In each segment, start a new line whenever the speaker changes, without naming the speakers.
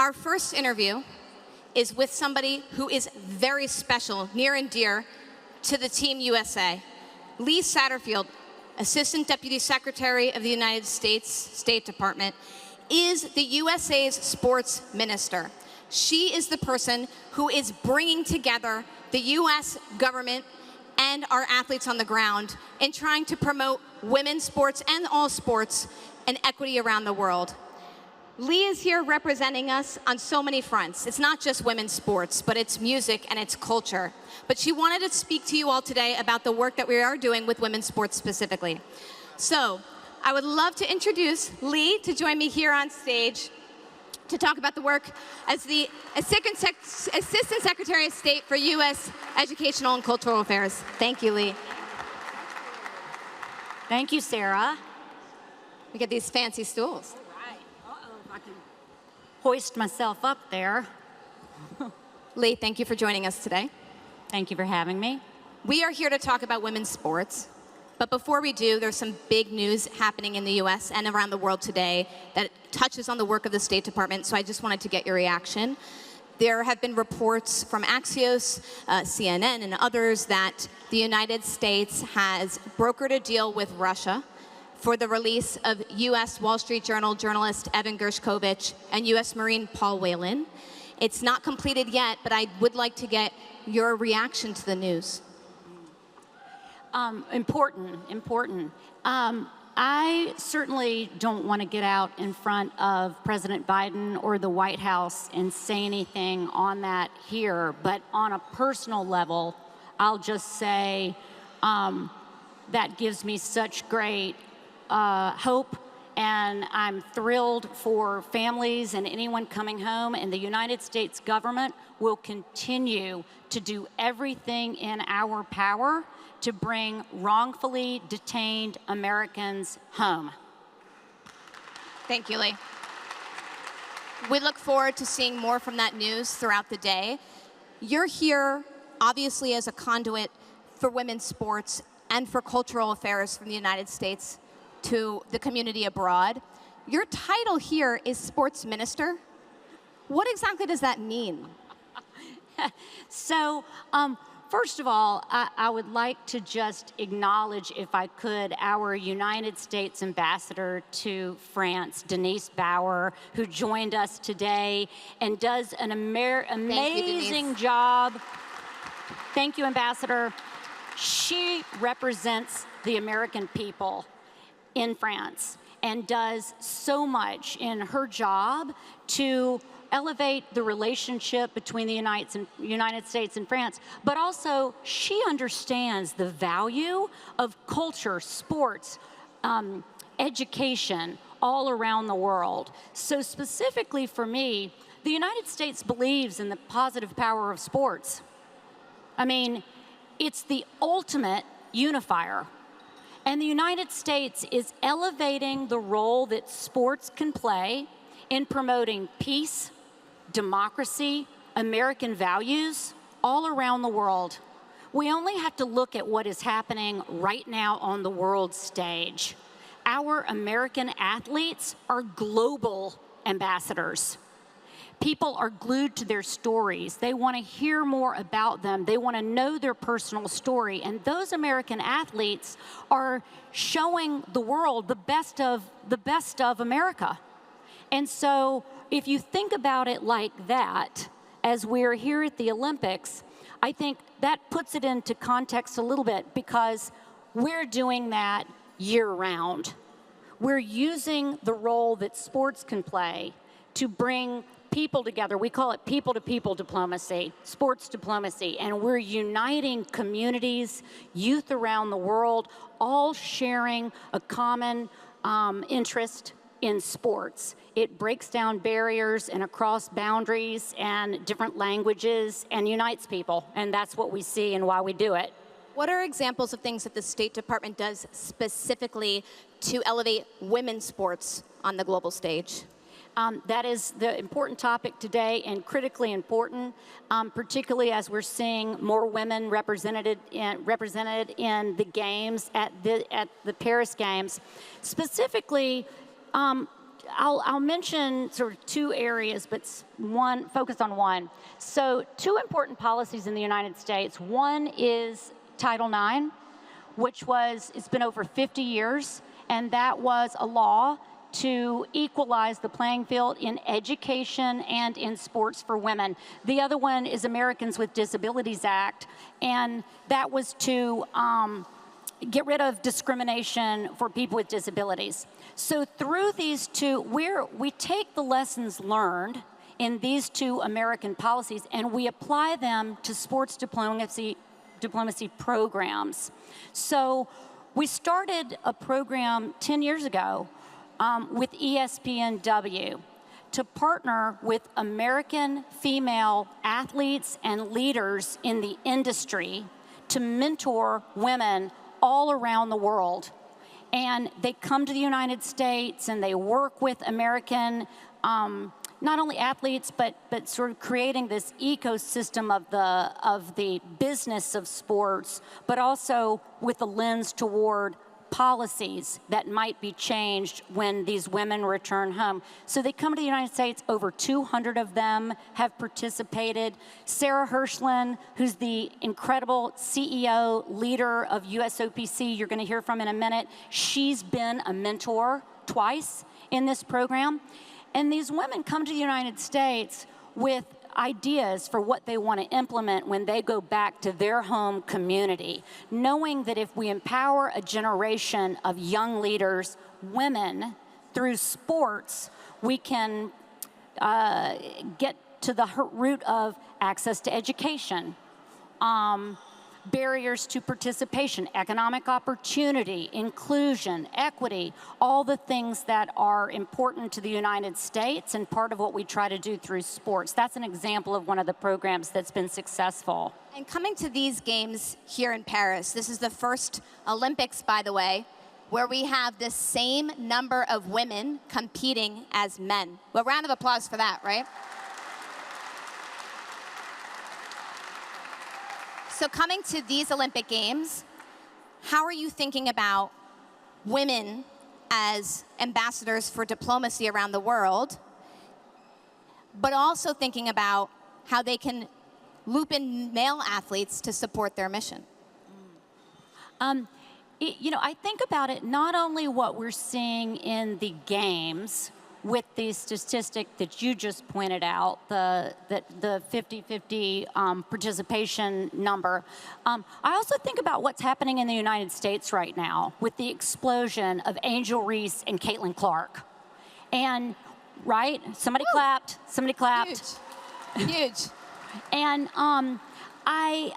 Our first interview is with somebody who is very special, near and dear to the Team USA. Lee Satterfield, Assistant Deputy Secretary of the United States State Department, is the USA's sports minister. She is the person who is bringing together the US government and our athletes on the ground in trying to promote women's sports and all sports and equity around the world. Lee is here representing us on so many fronts. It's not just women's sports, but it's music and it's culture. But she wanted to speak to you all today about the work that we are doing with women's sports specifically. So I would love to introduce Lee to join me here on stage to talk about the work as the Assistant Secretary of State for U.S. Educational and Cultural Affairs. Thank you, Lee.
Thank you, Sarah.
We get these fancy stools.
I can hoist myself up there.
Lee, thank you for joining us today.
Thank you for having me.
We are here to talk about women's sports. But before we do, there's some big news happening in the US and around the world today that touches on the work of the State Department, so I just wanted to get your reaction. There have been reports from Axios, CNN, and others that the United States has brokered a deal with Russia for the release of U.S. Wall Street Journal journalist Evan Gershkovich and U.S. Marine Paul Whelan. It's not completed yet, but I would like to get your reaction to the news.
Important. I certainly don't want to get out in front of President Biden or the White House and say anything on that here, but on a personal level, I'll just say that gives me such great hope, and I'm thrilled for families and anyone coming home, and the United States government will continue to do everything in our power to bring wrongfully detained Americans home.
Thank you, Lee. We look forward to seeing more from that news throughout the day. You're here, obviously, as a conduit for women's sports and for cultural affairs from the United States to the community abroad. Your title here is sports minister. What exactly does that mean?
So, first of all, I would like to just acknowledge, if I could, our United States ambassador to France, Denise Bauer, who joined us today and does an amazing job. Thank you, Ambassador. She represents the American people in France and does so much in her job to elevate the relationship between the United States and France, but also she understands the value of culture, sports, education all around the world. So specifically for me, the United States believes in the positive power of sports. I mean, it's the ultimate unifier. And the United States is elevating the role that sports can play in promoting peace, democracy, American values all around the world. We only have to look at what is happening right now on the world stage. Our American athletes are global ambassadors. People are glued to their stories. They want to hear more about them. They want to know their personal story. And those American athletes are showing the world the best of America. And so if you think about it like that, as we're here at the Olympics, I think that puts it into context a little bit, because we're doing that year-round. We're using the role that sports can play to bring people together. We call it people-to-people diplomacy, sports diplomacy, and we're uniting communities, youth around the world, all sharing a common interest in sports. It breaks down barriers and across boundaries and different languages and unites people, and that's what we see and why we do it.
What are examples of things that the State Department does specifically to elevate women's sports on the global stage?
That is the important topic today, and critically important, particularly as we're seeing more women represented in the games at the Paris Games. Specifically, I'll mention sort of two areas, but focus on one. So two important policies in the United States. One is Title IX, it's been over 50 years, and that was a law to equalize the playing field in education and in sports for women. The other one is Americans with Disabilities Act, and that was to get rid of discrimination for people with disabilities. So through these two, we take the lessons learned in these two American policies and we apply them to sports diplomacy programs. So we started a program 10 years ago with ESPNW to partner with American female athletes and leaders in the industry to mentor women all around the world. And they come to the United States and they work with American, not only athletes, but sort of creating this ecosystem of the business of sports, but also with a lens toward policies that might be changed when these women return home. So they come to the United States, over 200 of them have participated. Sara Hirschland, who's the incredible CEO, leader of USOPC, you're gonna hear from in a minute, she's been a mentor twice in this program. And these women come to the United States with ideas for what they want to implement when they go back to their home community, knowing that if we empower a generation of young leaders, women, through sports, we can get to the root of access to education, barriers to participation, economic opportunity, inclusion, equity, all the things that are important to the United States and part of what we try to do through sports. That's an example of one of the programs that's been successful.
And coming to these games here in Paris, this is the first Olympics, by the way, where we have the same number of women competing as men. Well, round of applause for that, right? So coming to these Olympic Games, how are you thinking about women as ambassadors for diplomacy around the world, but also thinking about how they can loop in male athletes to support their mission?
I think about it not only what we're seeing in the games with the statistic that you just pointed out, the 50-50 participation number. I also think about what's happening in the United States right now with the explosion of Angel Reese and Caitlin Clark. And, right, somebody clapped.
Huge, huge.
And I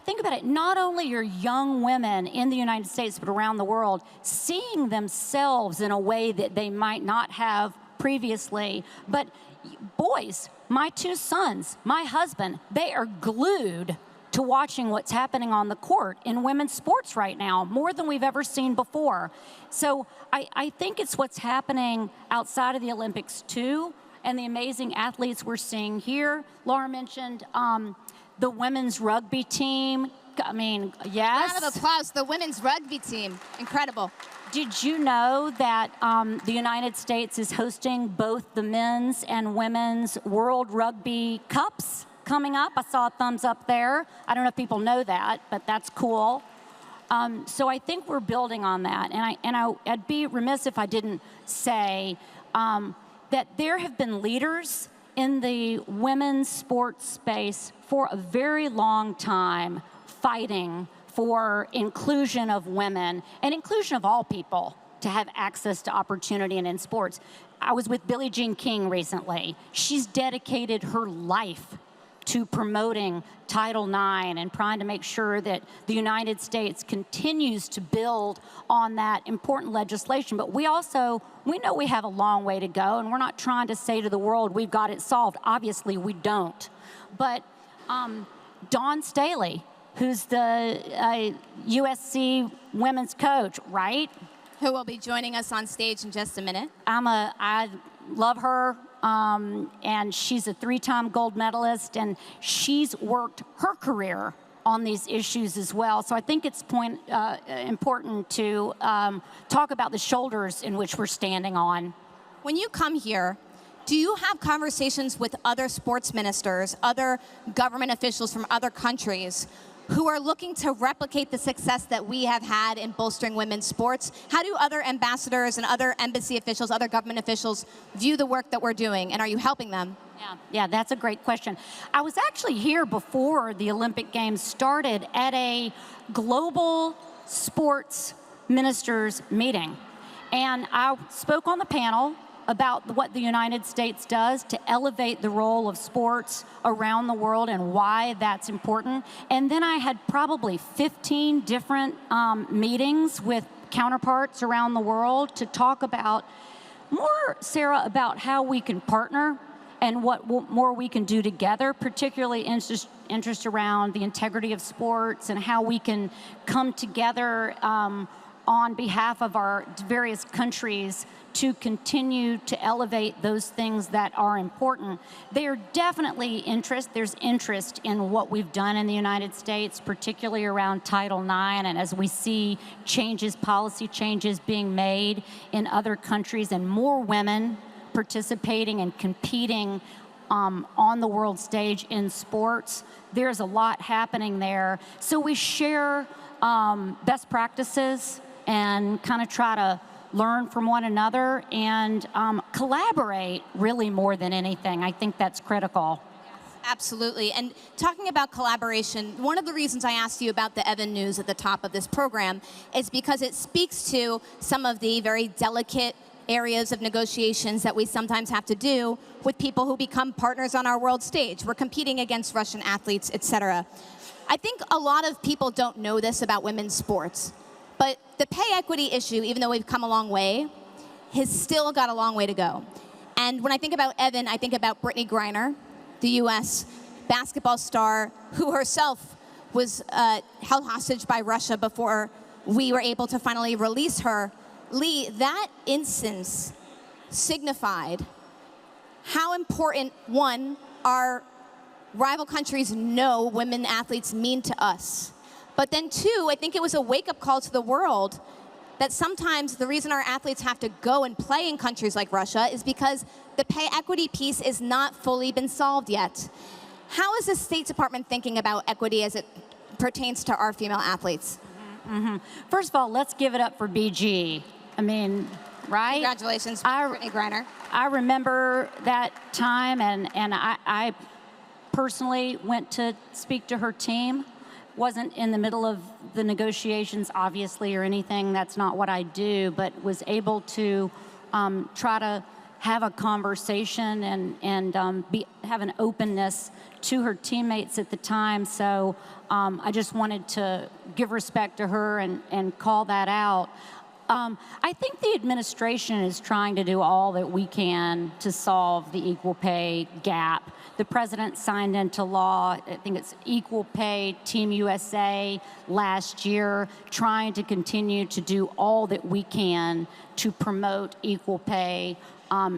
think about it, not only are young women in the United States, but around the world, seeing themselves in a way that they might not have previously. But boys, my two sons, my husband, they are glued to watching what's happening on the court in women's sports right now, more than we've ever seen before. So I think it's what's happening outside of the Olympics too, and the amazing athletes we're seeing here. Laura mentioned the women's rugby team. I mean, yes.
Round of applause, the women's rugby team. Incredible.
Did you know that the United States is hosting both the men's and women's World Rugby Cups coming up? I saw a thumbs up there. I don't know if people know that, but that's cool. So I think we're building on that. And I'd be remiss if I didn't say that there have been leaders in the women's sports space for a very long time fighting for inclusion of women and inclusion of all people to have access to opportunity and in sports. I was with Billie Jean King recently. She's dedicated her life to promoting Title IX and trying to make sure that the United States continues to build on that important legislation. But we know we have a long way to go, and we're not trying to say to the world we've got it solved. Obviously, we don't. But Dawn Staley, who's the USC women's coach, right?
Who will be joining us on stage in just a minute.
I love her. And she's a 3-time gold medalist, and she's worked her career on these issues as well. So I think it's important to talk about the shoulders in which we're standing on.
When you come here, do you have conversations with other sports ministers, other government officials from other countries who are looking to replicate the success that we have had in bolstering women's sports? How do other ambassadors and other embassy officials, other government officials view the work that we're doing, and are you helping them?
Yeah, that's a great question. I was actually here before the Olympic Games started at a global sports ministers meeting, and I spoke on the panel about what the United States does to elevate the role of sports around the world and why that's important. And then I had probably 15 different meetings with counterparts around the world to talk about more, Sarah, about how we can partner and what more we can do together, particularly interest around the integrity of sports and how we can come together on behalf of our various countries to continue to elevate those things that are important. There's interest in what we've done in the United States, particularly around Title IX, and as we see policy changes being made in other countries and more women participating and competing on the world stage in sports, there's a lot happening there. So we share best practices and kind of try to learn from one another and collaborate really more than anything. I think that's critical.
Absolutely. And talking about collaboration, one of the reasons I asked you about the Evan News at the top of this program is because it speaks to some of the very delicate areas of negotiations that we sometimes have to do with people who become partners on our world stage. We're competing against Russian athletes, et cetera. I think a lot of people don't know this about women's sports. But the pay equity issue, even though we've come a long way, has still got a long way to go. And when I think about Evan, I think about Brittany Griner, the U.S. basketball star who herself was held hostage by Russia before we were able to finally release her. Lee, that instance signified how important, one, our rival countries know women athletes mean to us. But then two, I think it was a wake-up call to the world that sometimes the reason our athletes have to go and play in countries like Russia is because the pay equity piece is not fully been solved yet. How is the State Department thinking about equity as it pertains to our female athletes?
First of all, let's give it up for BG. I mean, right?
Congratulations, Brittany Griner.
I remember that time, and I personally went to speak to her team. Wasn't in the middle of the negotiations, obviously, or anything. That's not what I do, but was able to try to have a conversation and have an openness to her teammates at the time. So I just wanted to give respect to her and call that out. I think the administration is trying to do all that we can to solve the equal pay gap. The president signed into law, I think it's Equal Pay Team USA last year, trying to continue to do all that we can to promote equal pay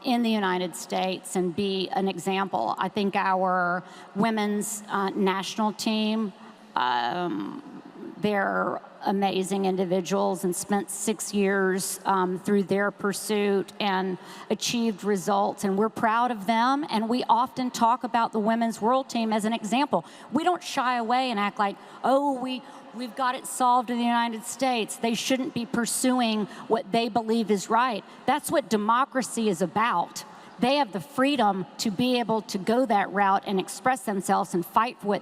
in the United States and be an example. I think our women's national team, they're amazing individuals and spent 6 years through their pursuit and achieved results, and we're proud of them. And we often talk about the women's world team as an example. We don't shy away and act like, oh, we've got it solved in the United States. They shouldn't be pursuing what they believe is right. That's what democracy is about. They have the freedom to be able to go that route and express themselves and fight for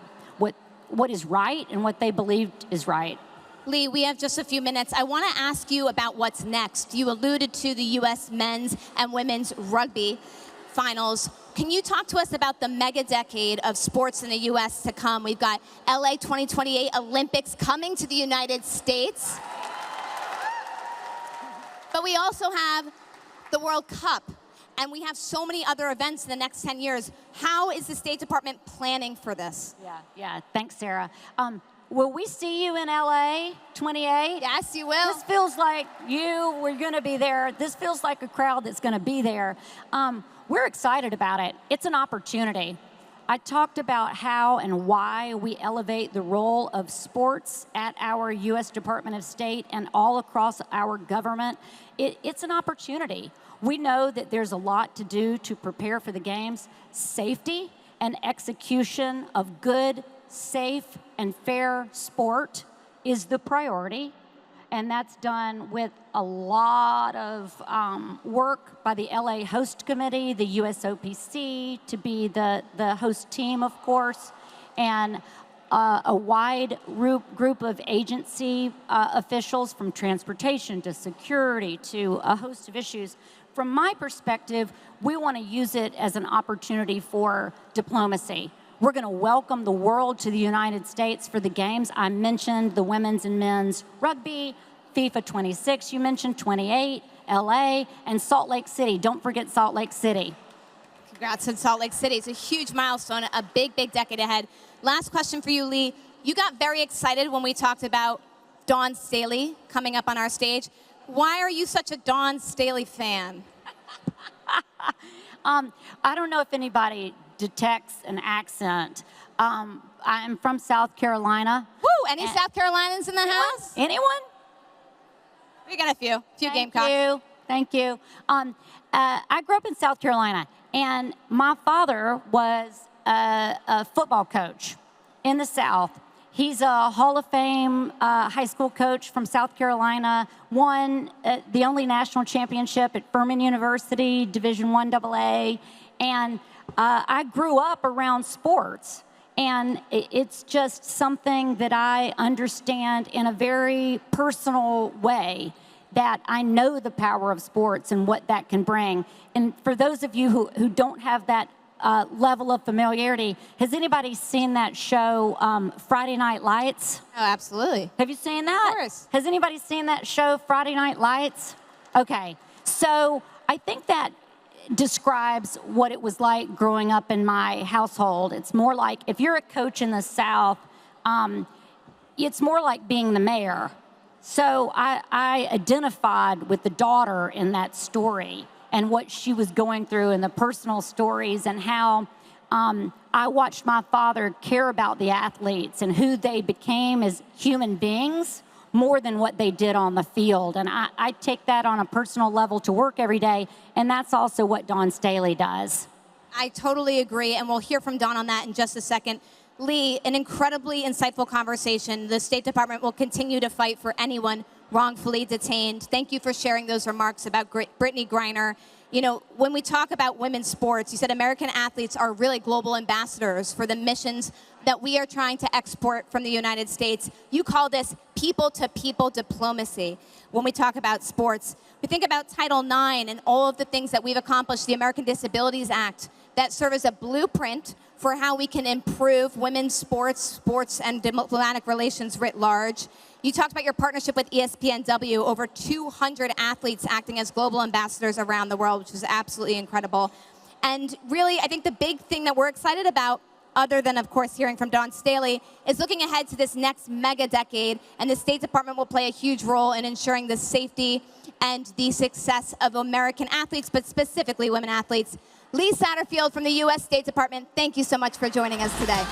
what is right and what they believed is right.
Lee, we have just a few minutes. I want to ask you about what's next. You alluded to the U.S. men's and women's rugby finals. Can you talk to us about the mega decade of sports in the U.S. to come? We've got LA 2028 Olympics coming to the United States. But we also have the World Cup, and we have so many other events in the next 10 years. How is the State Department planning for this?
Yeah. Thanks, Sarah. Will we see you in LA 28?
Yes, you will.
This feels like we're going to be there. This feels like a crowd that's going to be there. We're excited about it. It's an opportunity. I talked about how and why we elevate the role of sports at our U.S. Department of State and all across our government. It's an opportunity. We know that there's a lot to do to prepare for the games. Safety and execution of good, safe, and fair sport is the priority. And that's done with a lot of work by the LA Host Committee, the USOPC, to be the host team, of course, and a wide group of agency officials, from transportation to security to a host of issues. From my perspective, we want to use it as an opportunity for diplomacy. We're going to welcome the world to the United States for the games. I mentioned the women's and men's rugby, FIFA 26, you mentioned 28, LA, and Salt Lake City. Don't forget Salt Lake City.
Congrats on Salt Lake City. It's a huge milestone, a big, big decade ahead. Last question for you, Lee. You got very excited when we talked about Dawn Staley coming up on our stage. Why are you such a Dawn Staley fan?
I don't know if anybody detects an accent. I'm from South Carolina.
Woo! Any South Carolinians in the house?
Anyone?
We got a few Gamecocks.
Thank you. I grew up in South Carolina, and my father was a football coach in the South. He's a Hall of Fame high school coach from South Carolina, won the only national championship at Furman University, Division I AA, and I grew up around sports. And it's just something that I understand in a very personal way, that I know the power of sports and what that can bring. And for those of you who don't have that level of familiarity, has anybody seen that show, Friday Night Lights?
Oh, absolutely.
Have you seen that?
Of course.
Has anybody seen that show, Friday Night Lights? Okay. So I think that describes what it was like growing up in my household. It's more like, if you're a coach in the South, it's more like being the mayor. So I identified with the daughter in that story and what she was going through, and the personal stories, and how I watched my father care about the athletes and who they became as human beings more than what they did on the field. And I take that on a personal level to work every day, and that's also what Dawn Staley does.
I totally agree, and we'll hear from Dawn on that in just a second. Lee, an incredibly insightful conversation. The State Department will continue to fight for anyone wrongfully detained. Thank you for sharing those remarks about Brittany Griner. You know, when we talk about women's sports, you said American athletes are really global ambassadors for the missions that we are trying to export from the United States. You call this people-to-people diplomacy when we talk about sports. We think about Title IX and all of the things that we've accomplished, the American Disabilities Act, that serve as a blueprint for how we can improve women's sports and diplomatic relations writ large. You talked about your partnership with ESPNW, over 200 athletes acting as global ambassadors around the world, which is absolutely incredible. And really, I think the big thing that we're excited about, other than, of course, hearing from Dawn Staley, is looking ahead to this next mega decade, and the State Department will play a huge role in ensuring the safety and the success of American athletes, but specifically women athletes. Lee Satterfield from the U.S. State Department, thank you so much for joining us today.